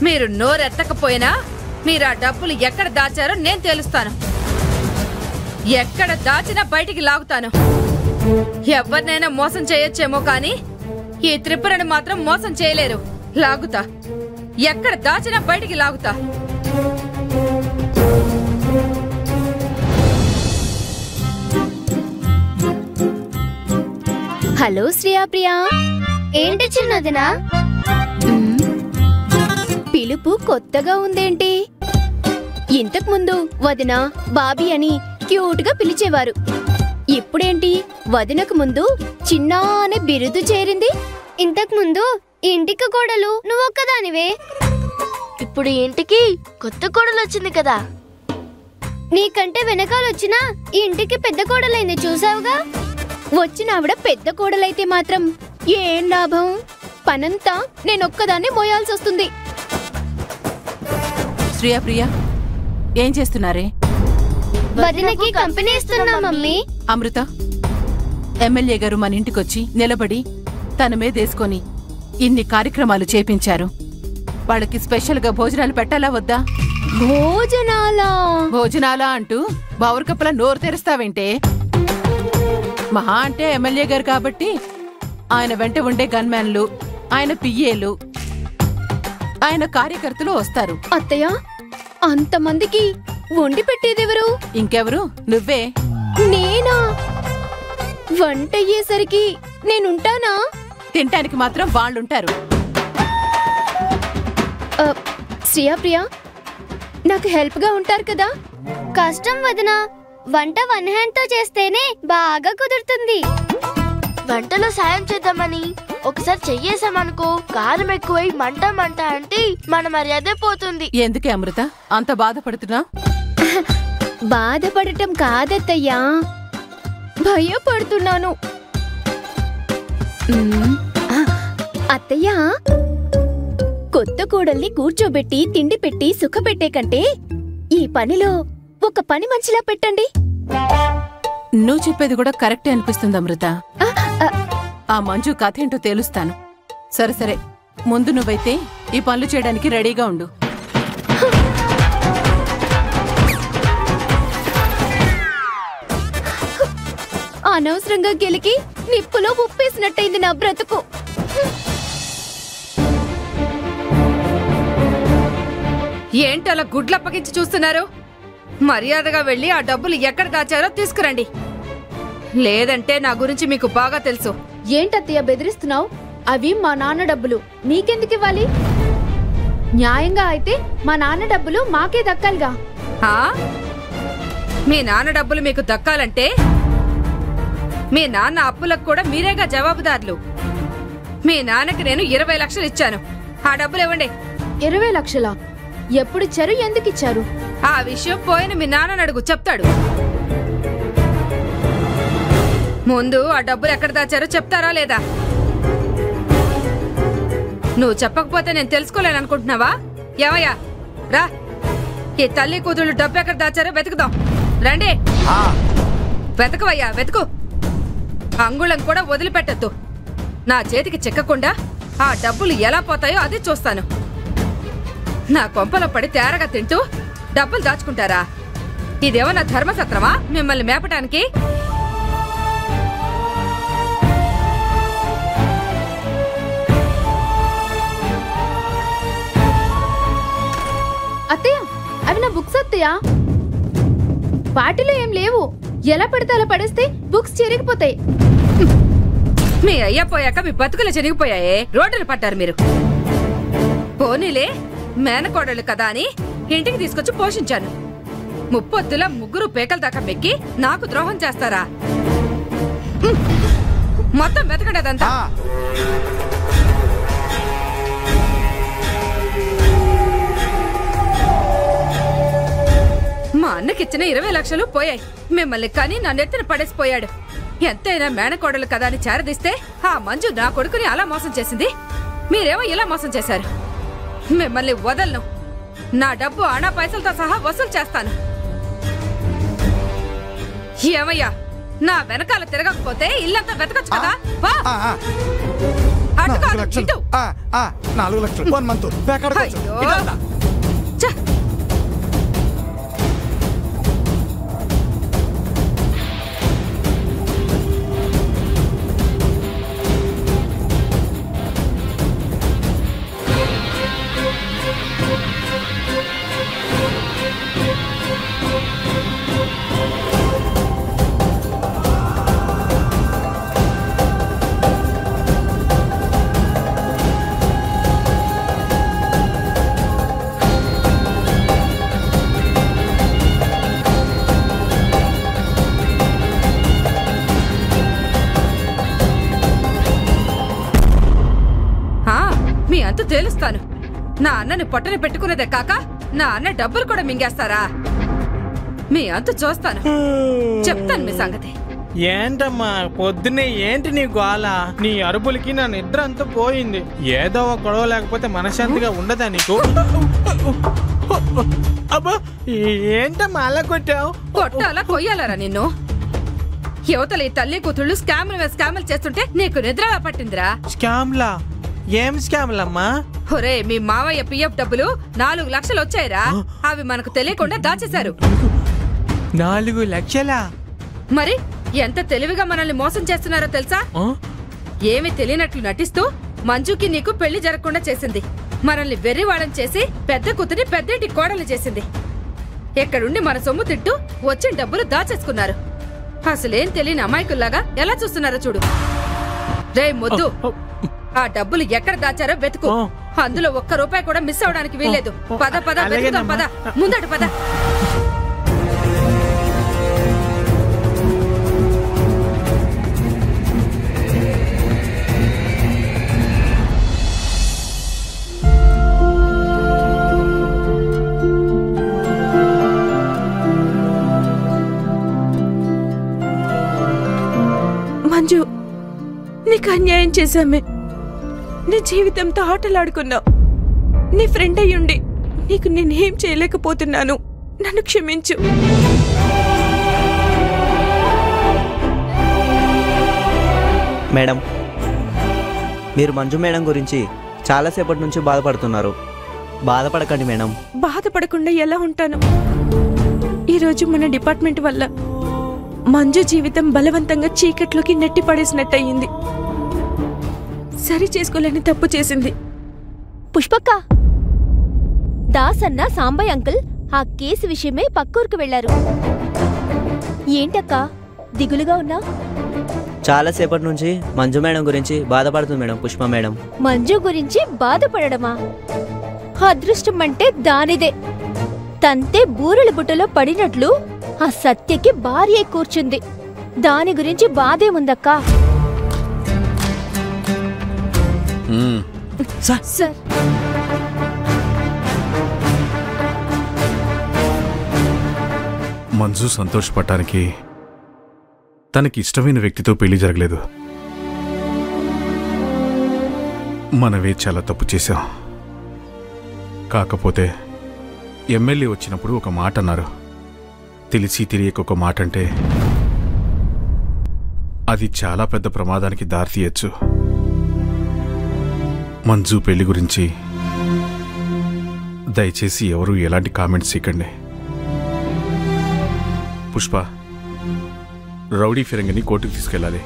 మీరు నోరెత్తకపోయినా మీరు ఆ డబ్బులు ఎక్కడ దాచారో నేను తేలుస్తాను. ఎక్కడ దాచినా బయటికి లాగుతాను. ఎవరినైనా మోసం చేయొచ్చేమో కానీ ఈ త్రిపురని మాత్రం మోసం చేయలేరు. లాగుతా, ఎక్కడ దాచినా బయటికి లాగుతా. హలో శ్రీయాప్రియా. ఏంటి చిన్నదినా? పిలుపు కొత్తగా ఉందేంటి? ఇంతకు ముందు వదిన, బాబీ అని క్యూట్ గా పిలిచేవారు. ఇప్పుడేంటి వదినకు ముందు చిన్న అనే బిరుదు చేరింది? ఇంతకు ముందు ఇంటికి కోడలు నువ్వొక్కదానివే. ఇప్పుడు ఇంటికి కొత్త కోడలు వచ్చింది కదా. నీకంటే వెనకాలొచ్చినా ఈ ఇంటికి పెద్ద కోడలైంది, చూసావుగా. వచ్చిన ఆవిడ పెద్ద కోడలైతే మాత్రం ఏం లాభం? పనంతా నేనొక్కదాన్ని మోయాల్సి వస్తుంది. శ్రీయాప్రియా, ఏం చేస్తున్నారే? వదినకి కంపెనీ ఇస్తున్నా మమ్మీ. అమృత, ఎమ్మెల్యే గారు మన ఇంటికొచ్చి నిలబడి తన మీదేసుకొని ఇన్ని కార్యక్రమాలు చేపించారు. వాళ్ళకి స్పెషల్ గా భోజనాలు పెట్టాలా వద్దా? భోజనాలా అంటూ బావురకప్పలా నోరు తెరుస్తావేంటే? మహా అంటే ఎమ్మెల్యే గారు కాబట్టి ఆయన వెంట ఉండే గన్మ్యాన్లు, ఆయన పిఏలు, ఆయన కార్యకర్తలు వస్తారు. అత్తయ్య, అంతమందికి వండి పెట్టేదెవరు? ఇంకెవరు? నువ్వే. నేనా? వంట అయ్యేసరికి నేనుంటానా? తినటానికి మాత్రం వాళ్ళుంటారు. శ్రీయాప్రియా, నాకు హెల్ప్ గా ఉంటారు కదా? కష్టం వదినా, వంట వన్ హ్యాండ్ తో చేస్తేనే బాగా కుదురుతుంది. వంటలో సాయం చేద్దామని ఒకసారి చెయ్యేసామనుకో, కారం ఎక్కువై మంట మంట అంటే మన మర్యాదే పోతుంది. ఎందుకే అమృత అంత బాధపడుతున్నా? బాధపడటం కాదత్తయ్యా, భయపడుతున్నాను. అత్తయ్యా, కొత్త కోడల్ని కూర్చోబెట్టి తిండి పెట్టి సుఖపెట్టే కంటే ఈ పనిలో ఒక పని మంచిలా పెట్టండి. నువ్వు చెప్పేది కూడా కరెక్టే అనిపిస్తుంది అమృత. ఆ మంజు కథ ఏంటో తేలుస్తాను. సరే సరే, ముందు నువ్వైతే ఈ పనులు చేయడానికి రెడీగా ఉండు. అనవసరంగా గెలికి నిప్పులో ఉప్పేసినట్టయింది నా బ్రతుకు. ఏంటలా గుడ్లప్పగించి చూస్తున్నారు? మర్యాదగా వెళ్ళి ఆ డబ్బులు ఎక్కడ దాచారో తీసుకురండి. లేదంటే నా గురించి మీకు బాగా తెలుసు. ఏంటత్తయ్య బెదిరిస్తున్నావు? అవి మా నాన్న డబ్బులు, మీకెందుకు ఇవ్వాలి? న్యాయంగా అయితే మా నాన్న డబ్బులు మాకే దక్కాలిగా. మీ నాన్న డబ్బులు మీకు దక్కాలంటే మీ నాన్న అప్పులకు కూడా మీరేగా జవాబుదారులు. మీ నాన్నకి నేను 20 లక్షలు ఇచ్చాను. ఆ డబ్బులు ఇవ్వండి. 20 లక్షలా? ఎప్పుడిచ్చారు? ఎందుకిచ్చారు? ఆ విషయం పోయిన మీ నాన్నని అడుగు, చెప్తాడు. ముందు ఆ డబ్బులు ఎక్కడ దాచారో చెప్తారా లేదా? నువ్వు చెప్పకపోతే నేను తెలుసుకోలేను అనుకుంటున్నావా? ఏమయ్యా రా, ఈ తల్లి కూతుళ్ళు డబ్బు ఎక్కడ దాచారో వెతుకుదాం. రండి, వెతకవయ్యా వెతుకు. అంగుళం కూడా వదిలిపెట్టద్దు. నా చేతికి చిక్కకుండా ఆ డబ్బులు ఎలా పోతాయో అది చూస్తాను. నా కొంపలో పడి తేరగా తింటూ డబ్బులు దాచుకుంటారా? ఇదేమన్నా ధర్మసత్రమా మిమ్మల్ని మేపటానికి? అత్తయ్య, అవి నా బుక్స్ అత్తయ్య. వాటిలో ఏం లేవు. ఎలా పడితే అలా పడేస్తే బుక్స్ చెరిగిపోతాయి. మీ అయ్యా పోయాక మీ బతుకులు చెరిగిపోయాయే, రోడ్డులు పట్టారు మీరు. పోనీలే, మేనకోడలు కదా అని ఇంటికి తీసుకొచ్చి పోషించాను. ముప్పొద్దుల ముగ్గురు పేకల దాకా మెక్కి నాకు ద్రోహం చేస్తారా? మొత్తం వెతకండి అదంతా. మా అన్నకిచ్చిన 20 లక్షలు పోయాయి. మిమ్మల్ని కానీ నా నెత్తిన పడేసిపోయాడు. ఎంతైనా మేనకోడలు కదా అని చేరదీస్తే ఆ మంజు నా కొడుకుని అలా మోసం చేసింది. మీరేమో ఇలా మోసం చేశారు. మిమ్మల్ని వదలను. నా డబ్బు అణా పైసలతో సహా వసూలు చేస్తాను. ఏమయ్యా, నా వెనకాల తిరగకపోతే ఇల్లంతా వెతకొచ్చు కదా? అటు కాదు, 4 లక్షలు. ఇటు. 4 లక్షలు 1 మంత్ అయ్యో. ఛ! మీ అంత తేలుస్తాను. నా అన్నని పొట్టని పెట్టుకునేదే కాక నా అన్న డబ్బులు కూడా మింగేస్తారా? మీ అంత చూస్తాను, చెప్తాను మీ సంగతి. ఏంటమ్మా పొద్దున్నే ఏంటి నీ గోల? నీ అరుపులకి నా నిద్ర అంతా పోయింది. ఏదో ఒక గొడవ లేకపోతే మనశ్శాంతిగా ఉండదా నీకు? అబ్బా ఏంటమ్మా అలా కొట్టావు? కొట్టాలా కొయ్యాలరా నిన్ను? యువతల ఈ తల్లి కూతుళ్ళు స్కాములు చేస్తుంటే నీకు నిద్రలా పట్టిందిరా? స్కామ్లా? ఏం స్కామ్లమ్మా? ఒరే, మీ మావయ్య పిఎఫ్ డబ్బులు 4 లక్షలు వచ్చాయిరా. అవి మనకు తెలియకుండా దాచేశారు. 4 లక్షలా? మరి ఎంత తెలివిగా మనల్ని మోసం చేస్తున్నారో తెలుసా? ఏమి తెలియనట్లు నటిస్తూ మంజుకి నీకు పెళ్లి జరగకుండా చేసింది. మనల్ని వెర్రివాళ్ళని చేసి పెద్ద కూతుని పెద్దింటి కోడలు చేసింది. ఎక్కడుండి మన సొమ్ము తింటూ వచ్చిన డబ్బులు దాచేసుకున్నారు. అసలేం తెలియని అమాయకుల్లాగా ఎలా చూస్తున్నారో చూడు. రే మొద్దు, ఆ డబ్బులు ఎక్కడ దాచారో వెతుకు. అందులో 1 రూపాయి కూడా మిస్ అవడానికి వీల్లేదు. పద పద వెతుకుదాం, పద ముందట పద. మంజు, నీకు అన్యాయం చేశామే. నీ జీవితంతో ఆటలాడుకున్నావు. నీ ఫ్రెండ్ అయ్యుండి నీకు నేనేం చేయలేకపోతున్నాను. నన్ను క్షమించు. మేడం, మీరు మంజు మేడం గురించి చాలాసేపటి నుంచి బాధపడుతున్నారు. బాధపడకండి మేడం. బాధపడకుండా ఎలా ఉంటాను? ఈరోజు మన డిపార్ట్మెంట్ వల్ల మంజు జీవితం బలవంతంగా చీకట్లోకి నెట్టి పడేసినట్టయింది. సరి చేసుకోలేని తప్పు చేసింది. పుష్పక్క, దాస్ అన్న సాంబయ్య అంకుల్ ఆ కేసు విషయమే పక్కూరుకు వెళ్లారు. ఏంటక్క దిగులుగా ఉన్నా? చాలాసేపటి నుంచి మంజు మేడం గురించి బాధపడుతుంది మేడం పుష్ప మేడం. మంజు గురించి బాధపడడమా? అదృష్టం అంటే దానిదే. తంతే బూరెల బుట్టలో పడినట్లు ఆ సత్యకి భార్య కూర్చుంది. దాని గురించి బాధేముందక్క? సార్, మంజు సంతోషపడటానికి తనకి ఇష్టమైన వ్యక్తితో పెళ్లి జరగలేదు. మనవే చాలా తప్పు చేశాం. కాకపోతే ఎమ్మెల్యే వచ్చినప్పుడు ఒక మాట అన్నారు. తెలిసి తెలియక ఒక మాట అంటే అది చాలా పెద్ద ప్రమాదానికి దారితీయచ్చు. మంజు పెళ్లి గురించి దయచేసి ఎవరూ ఎలాంటి కామెంట్స్ చేయకండి. పుష్ప, రౌడీ ఫిరంగిని కోర్టుకు తీసుకెళ్ళాలి.